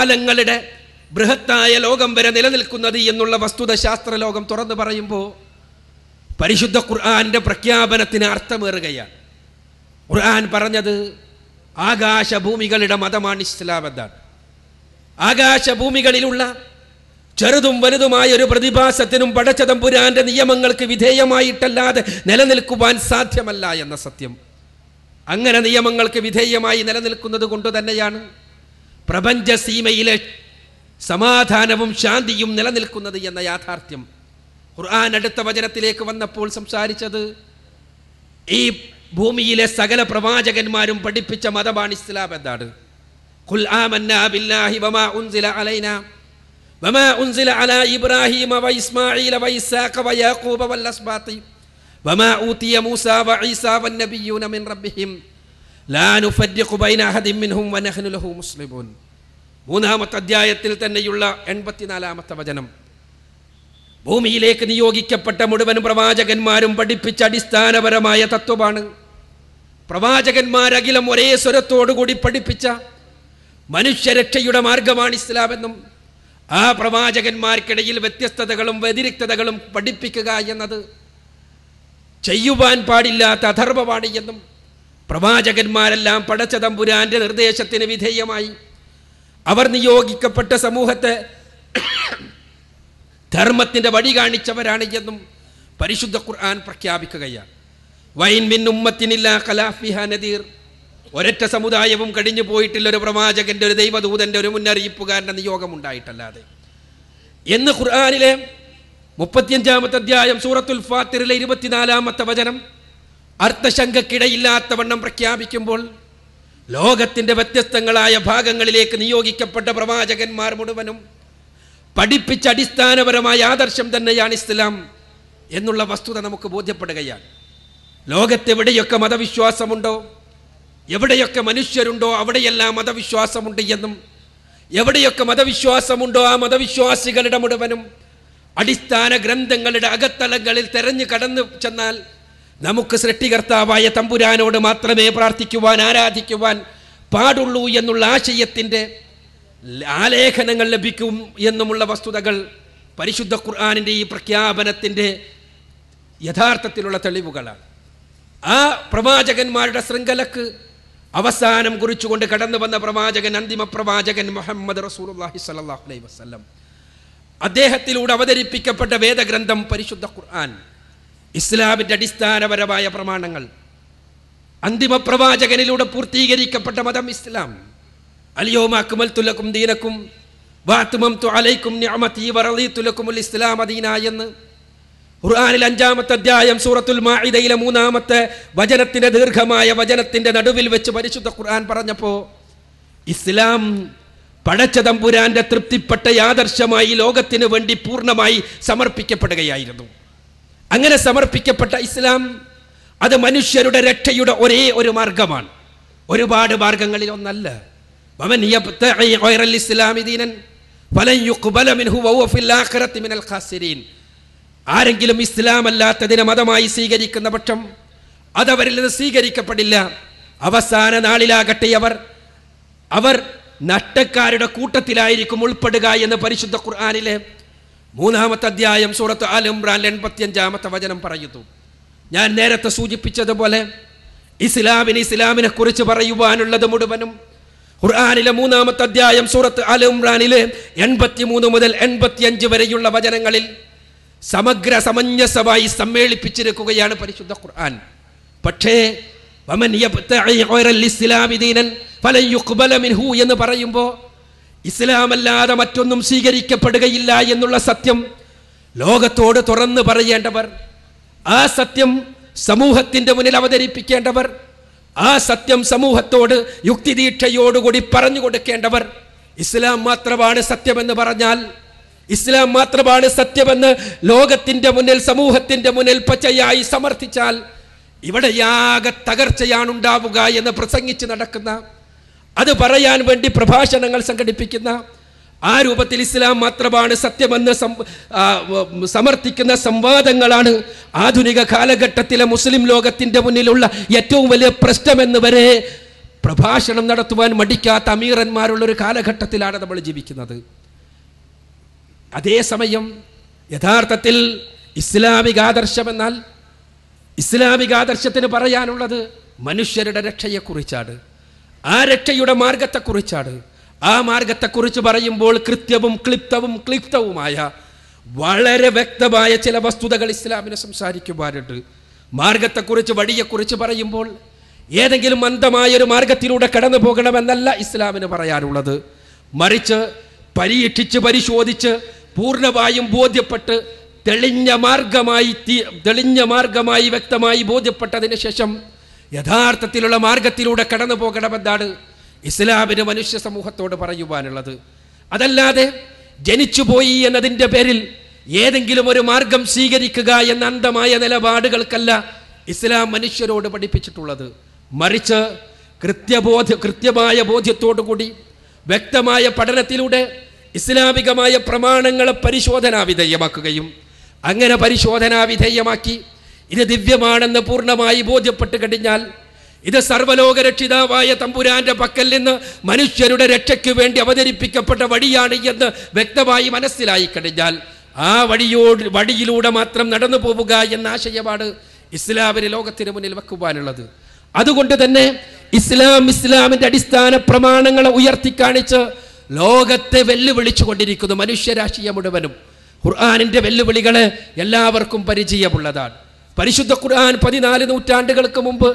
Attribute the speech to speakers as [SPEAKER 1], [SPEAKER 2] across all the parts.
[SPEAKER 1] കാലങ്ങളുടെ ബൃഹത്തായ ലോകം വരെ നിലനിൽക്കുന്നത് എന്നുള്ള വസ്തുത ശാസ്ത്രലോകം തുറന്നു പറയുമ്പോൾ പരിശുദ്ധ ഖുർആന്റെ പ്രഖ്യാപനത്തിന് അർത്ഥമേറുകയാണ്. ഖുർആൻ പറഞ്ഞത് ആകാശഭൂമികളുടെ മതമാണ് ഇസ്ലാം എന്നാണ്. ആകാശഭൂമികളിലുള്ള ചെറുതും വലുതുമായ ഒരു പ്രതിഭാസത്തിനും പടച്ചതമ്പുരാന്റെ നിയമങ്ങൾക്ക് വിധേയമായിട്ടല്ലാതെ നിലനിൽക്കുവാൻ സാധ്യമല്ല എന്ന സത്യം. അങ്ങനെ നിയമങ്ങൾക്ക് വിധേയമായി നിലനിൽക്കുന്നത് കൊണ്ട് തന്നെയാണ് പ്രപഞ്ച സീമയിലെ സമാധാനവും ശാന്തിയും നിലനിൽക്കുന്നത് എന്ന യാഥാർത്ഥ്യം ഖുർആൻ അടുത്ത വചനത്തിലേക്ക് വന്നപ്പോൾ സംസാരിച്ചത് ഈ ഭൂമിയിലെ സകല പ്രവാചകന്മാരും പഠിപ്പിച്ച മതമാണ് ഇസ്ലാം എന്നാണ്. ഖുൽ ആമന്നാ ബില്ലാഹി വമാ ഉൻസില അലൈനാ വമാ ഉൻസില അലാ ഇബ്രാഹീമ വഇസ്മാഈല വഇസ്ഹാഖ വയാഖൂബ വൽഅസ്ബാതി വമാ ഊതിയ മൂസാ വഈസാ വന്നബിയ്യൂന മിൻ റബ്ബിഹിം ലാ നുഫദ്ദിഖു ബൈന അഹദിൻ മിൻഹും വനഹ്നു ലഹു മുസ്ലിമൂൻ. മൂന്നാമത്തെ അധ്യായത്തിൽ തന്നെയുള്ള 84-ാമത്തെ വചനം. ഭൂമിയിലേക്ക് നിയോഗിക്കപ്പെട്ട മുഴുവൻ പ്രവാചകന്മാരും പഠിപ്പിച്ച അടിസ്ഥാനപരമായ തത്വമാണ്. പ്രവാചകന്മാരകിലം ഒരേ സ്വരത്തോടുകൂടി പഠിപ്പിച്ച മനുഷ്യരക്ഷയുടെ മാർഗമാണ് ഇസ്ലാമെന്നും ആ പ്രവാചകന്മാർക്കിടയിൽ വ്യത്യസ്തതകളും വ്യതിരിക്തതകളും പഠിപ്പിക്കുക എന്നത് ചെയ്യുവാൻ പാടില്ലാത്ത അധർമ്മമാണ് എന്നും പ്രവാചകന്മാരെല്ലാം പടച്ച തമ്പുരാന്റെ നിർദ്ദേശത്തിന് വിധേയമായി അവർ നിയോഗിക്കപ്പെട്ട സമൂഹത്തെ ധർമ്മത്തിന്റെ വഴി കാണിച്ചവരാണ് എന്നും പരിശുദ്ധ ഖുർആൻ പ്രഖ്യാപിക്കുകയാണ്. വൈൻ മിൻ ഉമ്മത്തിനില്ലാ ഖലാ ഫിഹാ നദീർ. ഒരൊറ്റ സമുദായവും കഴിഞ്ഞു പോയിട്ടില്ല ഒരു പ്രവാചകന്റെ, ഒരു ദൈവദൂതന്റെ, ഒരു മുന്നറിയിപ്പുകാരന്റെ നിയോഗം ഉണ്ടായിട്ടല്ലാതെ എന്ന് ഖുർആനിലെ 35-ാമത്തെ അധ്യായം സൂറത്തുൽ ഫാത്തിറിലെ 24-ാമത്തെ വചനം അർത്ഥശങ്കക്കിടയില്ലാത്ത വണ്ണം പ്രഖ്യാപിക്കുമ്പോൾ ലോകത്തിന്റെ വ്യത്യസ്തങ്ങളായ ഭാഗങ്ങളിലേക്ക് നിയോഗിക്കപ്പെട്ട പ്രവാചകന്മാർ മുഴുവനും പഠിപ്പിച്ച അടിസ്ഥാനപരമായ ആദർശം തന്നെയാണ് ഇസ്ലാം എന്നുള്ള വസ്തുത നമുക്ക് ബോധ്യപ്പെടുകയാണ്. ലോകത്തെവിടെയൊക്കെ മതവിശ്വാസമുണ്ടോ, എവിടെയൊക്കെ മനുഷ്യരുണ്ടോ അവിടെയെല്ലാം മതവിശ്വാസമുണ്ട് എന്നും എവിടെയൊക്കെ മതവിശ്വാസമുണ്ടോ ആ മതവിശ്വാസികളുടെ മുഴുവനും അടിസ്ഥാന ഗ്രന്ഥങ്ങളുടെ അകത്തളങ്ങളിൽ തെരഞ്ഞു കടന്നു ചെന്നാൽ നമുക്ക് സൃഷ്ടികർത്താവായ തമ്പുരാനോട് മാത്രമേ പ്രാർത്ഥിക്കുവാൻ ആരാധിക്കുവാൻ പാടുള്ളൂ എന്നുള്ള ആശയത്തിൻ്റെ ആലേഖനങ്ങൾ ലഭിക്കും എന്നുമുള്ള വസ്തുതകൾ പരിശുദ്ധ ഖുർആനിൻ്റെ ഈ പ്രഖ്യാപനത്തിൻ്റെ യഥാർത്ഥത്തിലുള്ള തെളിവുകളാണ്. ആ പ്രവാചകന്മാരുടെ ശൃംഖലക്ക് അവസാനം കുറിച്ചുകൊണ്ട് കടന്നു വന്ന പ്രവാചകൻ, അന്തിമ പ്രവാചകൻ മുഹമ്മദ് റസൂലുള്ളാഹി സ്വല്ലല്ലാഹു അലൈഹി വസല്ലം. അദ്ദേഹത്തിലൂടെ അവതരിപ്പിക്കപ്പെട്ട വേദഗ്രന്ഥം പരിശുദ്ധ ഖുർആൻ, ഇസ്ലാമിൻ്റെ അടിസ്ഥാനപരമായ പ്രമാണങ്ങൾ, അന്തിമ പ്രവാചകനിലൂടെ പൂർത്തീകരിക്കപ്പെട്ട മതം ഇസ്ലാം. അൽയൗമ അക്മൽതു ലക്കും ദീനക്കും വഅത്മംതു അലൈക്കും നിഅമതി വറളീതു ലക്കുമുൽ ഇസ്ലാമ ദീന എന്ന് ഖുർആനിൽ 5-ാമത്തെ അധ്യായം സൂറത്തുൽ മാഇദയിലെ 3-ാമത്തെ വചനത്തിന്റെ ദീർഘമായ വചനത്തിന്റെ നടുവിൽ വെച്ച് പരിശുദ്ധ ഖുർആൻ പറഞ്ഞപ്പോൾ ഇസ്ലാം പടച്ച തമ്പുരാന്റെ തൃപ്തിപ്പെട്ട ആദർശമായി ലോകത്തിന് വേണ്ടി പൂർണ്ണമായി സമർപ്പിക്കപ്പെടുകയായിരുന്നു. അങ്ങനെ സമർപ്പിക്കപ്പെട്ട ഇസ്ലാം അത് മനുഷ്യരുടെ രക്ഷയുടെ ഒരേ ഒരു മാർഗമാണ്, ഒരുപാട് മാർഗങ്ങളിൽ ഒന്നല്ല. വമൻ യബ്തഗി ഗൈറൽ ഇസ്ലാമി ദീനൻ ഫലൻ യുഖ്ബല മിൻഹു വഹുവ ഫിൽ ആഖിറതി മിനൽ ഖാസിരീൻ. ആരെങ്കിലും ഇസ്ലാം അല്ലാത്തതിനെ മതമായി സ്വീകരിക്കുന്ന പക്ഷം അതവരിൽ നിന്ന് സ്വീകരിക്കപ്പെടില്ല. അവസാന നാളിലാകട്ടെ അവർ നഷ്ടക്കാരുടെ കൂട്ടത്തിലായിരിക്കും ഉൾപ്പെടുക എന്ന് പരിശുദ്ധ ഖുർആനിലെ 3-ാമത്തെ അധ്യായം സൂറത്ത് ആൽ ഇംറാൻ 85-ാമത്തെ വചനം പറയുന്നു. ഞാൻ നേരത്തെ സൂചിപ്പിച്ചതുപോലെ ഇസ്ലാമിനെ കുറിച്ച് പറയുവാനുള്ളത് മുഴുവനും ഖുർആനിലെ 3-ാമത്തെ അധ്യായം സൂറത്ത് ആൽ ഇംറാനിലെ 83 മുതൽ 85 വരെയുള്ള വചനങ്ങളിൽ സമഗ്ര സമഞ്ജസമായി സമ്മേളിപ്പിച്ചിരിക്കുകയാണ് പരിശുദ്ധ ഖുർആൻ. പക്ഷേ വമൻ യബ്തഗി ഗൈറൽ ഇസ്ലാമി ദീനൻ ഫലൻ യുഖ്ബല മിൻഹു എന്ന് പറയുമ്പോൾ ഇസ്ലാമല്ലാതെ മറ്റൊന്നും സ്വീകരിക്കപ്പെടുകയില്ല എന്നുള്ള സത്യം ലോകത്തോട് തുറന്നു പറയേണ്ടവർ, ആ സത്യം സമൂഹത്തിന്റെ മുന്നിൽ അവതരിപ്പിക്കേണ്ടവർ, ആ സത്യം സമൂഹത്തോട് യുക്തിദീക്ഷയോടുകൂടി പറഞ്ഞു കൊടുക്കേണ്ടവർ ഇസ്ലാം മാത്രമാണ് സത്യമെന്ന് പറഞ്ഞാൽ, ഇസ്ലാം മാത്രമാണ് സത്യമെന്ന് ലോകത്തിന്റെ മുന്നിൽ സമൂഹത്തിന്റെ മുന്നിൽ പച്ചയായി സമർത്ഥിച്ചാൽ ഇവിടെയാകെ തകർച്ചയാണ് ഉണ്ടാവുക എന്ന് പ്രസംഗിച്ച് നടക്കുന്ന, അത് പറയാൻ വേണ്ടി പ്രഭാഷണങ്ങൾ സംഘടിപ്പിക്കുന്ന, ആ രൂപത്തിൽ ഇസ്ലാം മാത്രമാണ് സത്യമെന്ന് സമർത്ഥിക്കുന്ന സംവാദങ്ങളാണ് ആധുനിക കാലഘട്ടത്തിലെ മുസ്ലിം ലോകത്തിന്റെ മുന്നിലുള്ള ഏറ്റവും വലിയ പ്രശ്നമെന്ന് വരെ പ്രഭാഷണം നടത്തുവാൻ മടിക്കാത്ത അമീറന്മാരുള്ളൊരു കാലഘട്ടത്തിലാണ് നമ്മൾ ജീവിക്കുന്നത്. അതേസമയം യഥാർത്ഥത്തിൽ ഇസ്ലാമിക ആദർശമെന്നാൽ ഇസ്ലാമിക ആദർശത്തിന് പറയാനുള്ളത് മനുഷ്യരുടെ രക്ഷയെക്കുറിച്ചാണ്, ആ രക്ഷയുടെ മാർഗത്തെക്കുറിച്ചാണ്. ആ മാർഗത്തെക്കുറിച്ച് പറയുമ്പോൾ കൃത്യവും ക്ലിപ്തവുമായ വളരെ വ്യക്തമായ ചില വസ്തുതകൾ ഇസ്ലാമിനെ സംസാരിക്കുവാനുണ്ട്. മാർഗത്തെക്കുറിച്ച്, വഴിയെക്കുറിച്ച് പറയുമ്പോൾ ഏതെങ്കിലും മന്ദമായൊരു മാർഗത്തിലൂടെ കടന്നു പോകണമെന്നല്ല ഇസ്ലാമിന് പറയാനുള്ളത്. മറിച്ച് പരീക്ഷിച്ച് പരിശോധിച്ച് പൂർണ്ണമായും ബോധ്യപ്പെട്ട് തെളിഞ്ഞ മാർഗമായി വ്യക്തമായി ബോധ്യപ്പെട്ടതിന് ശേഷം യഥാർത്ഥത്തിലുള്ള മാർഗത്തിലൂടെ കടന്നു പോകണമെന്നാണ് ഇസ്ലാമിന് മനുഷ്യ സമൂഹത്തോട് പറയുവാനുള്ളത്. അതല്ലാതെ ജനിച്ചുപോയി എന്നതിൻ്റെ പേരിൽ ഏതെങ്കിലും ഒരു മാർഗം സ്വീകരിക്കുക എന്ന അന്ധമായ നിലപാടുകൾക്കല്ല ഇസ്ലാം മനുഷ്യരോട് പഠിപ്പിച്ചിട്ടുള്ളത്. മറിച്ച് കൃത്യമായ ബോധ്യത്തോടുകൂടി വ്യക്തമായ പഠനത്തിലൂടെ ഇസ്ലാമികമായ പ്രമാണങ്ങളെ പരിശോധനാ വിധേയമാക്കുകയും അങ്ങനെ പരിശോധനാ വിധേയമാക്കി ഇത് ദിവ്യമാണെന്ന് പൂർണ്ണമായി ബോധ്യപ്പെട്ട് കഴിഞ്ഞാൽ ഇത് സർവ്വലോക രക്ഷിതാവായ തമ്പുരാന്റെ പക്കൽ നിന്ന് മനുഷ്യരുടെ രക്ഷയ്ക്ക് വേണ്ടി അവതരിപ്പിക്കപ്പെട്ട വഴിയാണ് എന്ന് വ്യക്തമായി മനസ്സിലായി കഴിഞ്ഞാൽ ആ വഴിയിലൂടെ മാത്രം നടന്നു പോവുക എന്ന ആശയമാണ് ഇസ്ലാമിന് ലോകത്തിന് മുന്നിൽ വെക്കുവാനുള്ളത്. അതുകൊണ്ട് തന്നെ ഇസ്ലാമിന്റെ അടിസ്ഥാന പ്രമാണങ്ങളെ ഉയർത്തിക്കാണിച്ച് ലോകത്തെ വെല്ലുവിളിച്ചു കൊണ്ടിരിക്കുന്നു മനുഷ്യരാശിയെ മുഴുവനും. ഖുർആനിന്റെ വെല്ലുവിളികളെ എല്ലാവർക്കും പരിചയമുള്ളതാണ്. പരിശുദ്ധ ഖുർആൻ 14 നൂറ്റാണ്ടുകൾക്ക് മുമ്പ്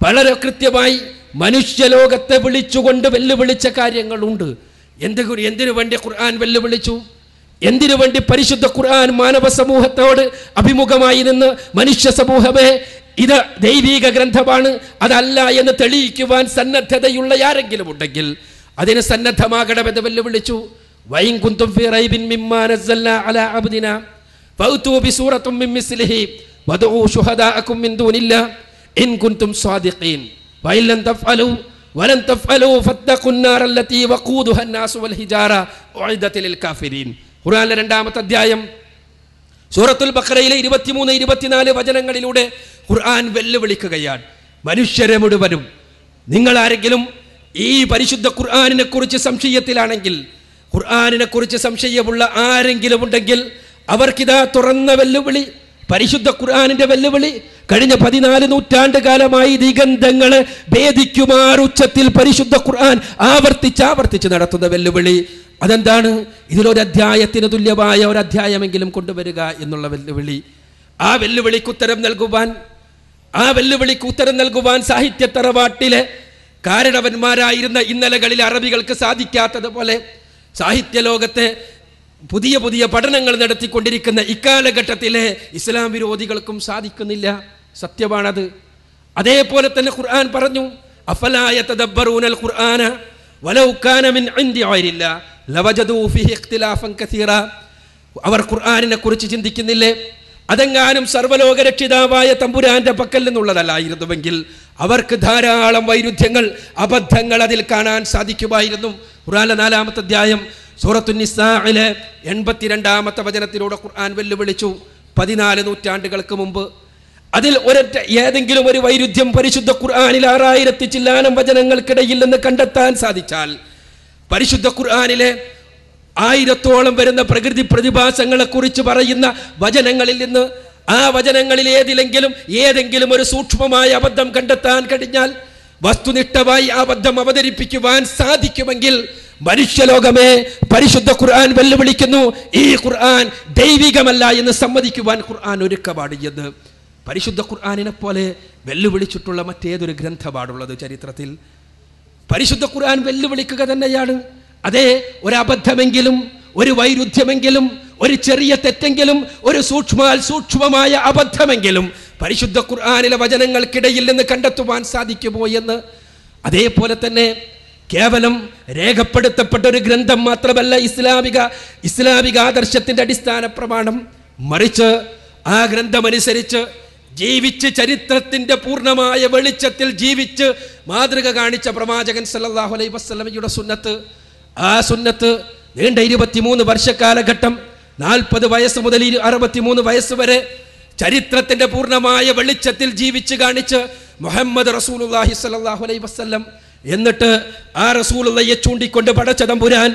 [SPEAKER 1] വളരെ കൃത്യമായി മനുഷ്യലോകത്തെ വിളിച്ചുകൊണ്ട് വെല്ലുവിളിച്ച കാര്യങ്ങളുണ്ട്. എന്തിനു വേണ്ടി ഖുർആൻ വെല്ലുവിളിച്ചു? എന്തിനു വേണ്ടി പരിശുദ്ധ ഖുർആൻ മാനവ സമൂഹത്തോട് അഭിമുഖമായി നിന്ന് മനുഷ്യ സമൂഹമേ ഇത് ദൈവിക ഗ്രന്ഥമാണ്, അതല്ല എന്ന് തെളിയിക്കുവാൻ സന്നദ്ധതയുള്ള ആരെങ്കിലും ഉണ്ടെങ്കിൽ അതിന് സന്നദ്ധമാകണമെന്ന് വെല്ലുവിളിച്ചു. വൈൻ കുന്തും ഫീ റൈബിൻ മിമ്മാ നസ്സൽനാ അലാ അബ്ദിനാ ഫൗതു ബിസൂറത്തും മിൻ മിസ്ലിഹി വദഉ ശുഹദാഅകും മിൻ ദൂനില്ലാ ഇൻ കുന്തും സ്വാദിഖീൻ വഇൻ ലം തഫ്അലൂ വലൻ തഫ്അലൂ ഫത്തഖുൻ നാർ അല്ലതി വഖൂദുഹാ അന്നാസു വൽ ഹിജാറ ഉഇദത് ലിൽ കാഫിരീൻ. ഖുർആനിലെ 2-ാമത്തെ അധ്യായം സൂറത്തുൽ ബഖറയിലെ 23-24 വചനങ്ങളിലൂടെ ഖുർആൻ വെല്ലുവിളിക്കുകയാണ് മനുഷ്യരെ മുഴുവനും. നിങ്ങൾ ആരെങ്കിലും ഈ പരിശുദ്ധ ഖുർആനിനെ കുറിച്ച് സംശയത്തിലാണെങ്കിൽ, ഖുർആനിനെ കുറിച്ച് സംശയമുള്ള ആരെങ്കിലും ഉണ്ടെങ്കിൽ അവർക്കിതാ തുറന്ന വെല്ലുവിളി, പരിശുദ്ധ ഖുർആനിന്റെ വെല്ലുവിളി. കഴിഞ്ഞ 14 നൂറ്റാണ്ട് കാലമായി ദിഗന്ധങ്ങളെ ഭേദിക്കുമാർ ഉച്ചത്തിൽ പരിശുദ്ധ ഖുർആൻ ആവർത്തിച്ച് നടത്തുന്ന വെല്ലുവിളി. അതെന്താണ്? ഇതിലൊരു അധ്യായത്തിന് തുല്യമായ ഒരു അധ്യായമെങ്കിലും കൊണ്ടുവരിക എന്നുള്ള വെല്ലുവിളി. ആ വെല്ലുവിളിക്ക് ഉത്തരം നൽകുവാൻ സാഹിത്യ തറവാട്ടിലെ കാരണവന്മാരായിരുന്ന ഇന്നലകളിൽ അറബികൾക്ക് സാധിക്കാത്തതുപോലെ സാഹിത്യ ലോകത്തെ പുതിയ പഠനങ്ങൾ നടത്തിക്കൊണ്ടിരിക്കുന്ന ഇക്കാലഘട്ടത്തിലെ ഇസ്ലാം വിരോധികൾക്കും സാധിക്കുന്നില്ല. സത്യമാണത്. അതേപോലെ തന്നെ ഖുർആൻ പറഞ്ഞു, അഫലാ യതദബ്ബറൂനൽ ഖുർആന വലൗ കാന മിൻ ഇൻദി ഗൈരില്ലാ ലവജദൂ ഫീഹി ഇഖ്തിലാഫൻ കസീറ. അവർ ഖുർആനിനെ കുറിച്ച് ചിന്തിക്കുന്നില്ലേ? അതെങ്ങാനും സർവ്വലോക രക്ഷിതാവായ തമ്പുരാന്റെ പക്കൽ നിന്നുള്ളതല്ലായിരുന്നുവെങ്കിൽ അവർക്ക് ധാരാളം വൈരുദ്ധ്യങ്ങൾ, അബദ്ധങ്ങൾ അതിൽ കാണാൻ സാധിക്കുമായിരുന്നു. ഖുർആനിലെ 4-ാമത്തെ അധ്യായം സൂറത്തുൻ നിസാഇലെ 82-ാമത്തെ വചനത്തിലൂടെ ഖുർആൻ വെല്ലുവിളിച്ചു 14 നൂറ്റാണ്ടുകൾക്ക് മുമ്പ്. അതിൽ ഏതെങ്കിലും ഒരു വൈരുദ്ധ്യം പരിശുദ്ധ ഖുർആനിൽ 6000 ചില്ലാനം വചനങ്ങൾക്കിടയിൽ നിന്ന് കണ്ടെത്താൻ സാധിച്ചാൽ പരിശുദ്ധ ഖുർആനിലെ 1000-ഓളം വരുന്ന പ്രകൃതി പ്രതിഭാസങ്ങളെ കുറിച്ച് പറയുന്ന വചനങ്ങളിൽ നിന്ന് ആ വചനങ്ങളിൽ ഏതെങ്കിലും ഒരു സൂക്ഷ്മമായ അബദ്ധം കണ്ടെത്താൻ കഴിഞ്ഞാൽ വസ്തുനിഷ്ഠമായി ആ അബദ്ധം അവതരിപ്പിക്കുവാൻ സാധിക്കുമെങ്കിൽ മനുഷ്യലോകമേ പരിശുദ്ധ ഖുർആൻ വെല്ലുവിളിക്കുന്നു, ഈ ഖുർആൻ ദൈവികമല്ല എന്ന് സമ്മതിക്കുവാൻ ഖുർആൻ ഒരുക്കമാണ് എന്ന്. പരിശുദ്ധ ഖുർആനിനെ പോലെ വെല്ലുവിളിച്ചിട്ടുള്ള മറ്റേതൊരു ഗ്രന്ഥപാടുള്ളത് ചരിത്രത്തിൽ? പരിശുദ്ധ ഖുർആൻ വെല്ലുവിളിക്കുക തന്നെയാണ്. അതേ, ഒരു അബദ്ധമെങ്കിലും, ഒരു വൈരുദ്ധ്യമെങ്കിലും, ഒരു ചെറിയ തെറ്റെങ്കിലും, ഒരു സൂക്ഷ്മമായ അബദ്ധമെങ്കിലും പരിശുദ്ധ ഖുർആനിലെ വചനങ്ങൾക്കിടയിൽ നിന്ന് കണ്ടെത്തുവാൻ സാധിക്കുമോ എന്ന്. അതേപോലെ തന്നെ കേവലം രേഖപ്പെടുത്തപ്പെട്ട ഒരു ഗ്രന്ഥം മാത്രമല്ല ഇസ്ലാമിക ആദർശത്തിന്റെ അടിസ്ഥാന പ്രമാണം. മറിച്ച് ആ ഗ്രന്ഥമനുസരിച്ച് ജീവിച്ച് ചരിത്രത്തിന്റെ പൂർണ്ണമായ വെളിച്ചത്തിൽ ജീവിച്ച് മാതൃക കാണിച്ച പ്രവാചകൻ സല്ലല്ലാഹു അലൈഹി വസല്ലമയുടെ സുന്നത്ത്, ആ സുന്നത്ത് നീണ്ട 23 വർഷക്കാലഘട്ടം 40 വയസ്സ് മുതൽ 63 വയസ്സ് വരെ ചരിത്രത്തിന്റെ പൂർണ്ണമായ വെളിച്ചത്തിൽ ജീവിച്ച് കാണിച്ച് മുഹമ്മദ് റസൂലുള്ളാഹി സ്വല്ലല്ലാഹു അലൈഹി വസല്ലം എന്നിട്ട് ആ റസൂലുള്ളാഹിയെ ചൂണ്ടിക്കൊണ്ട് പടച്ച തമ്പുരാൻ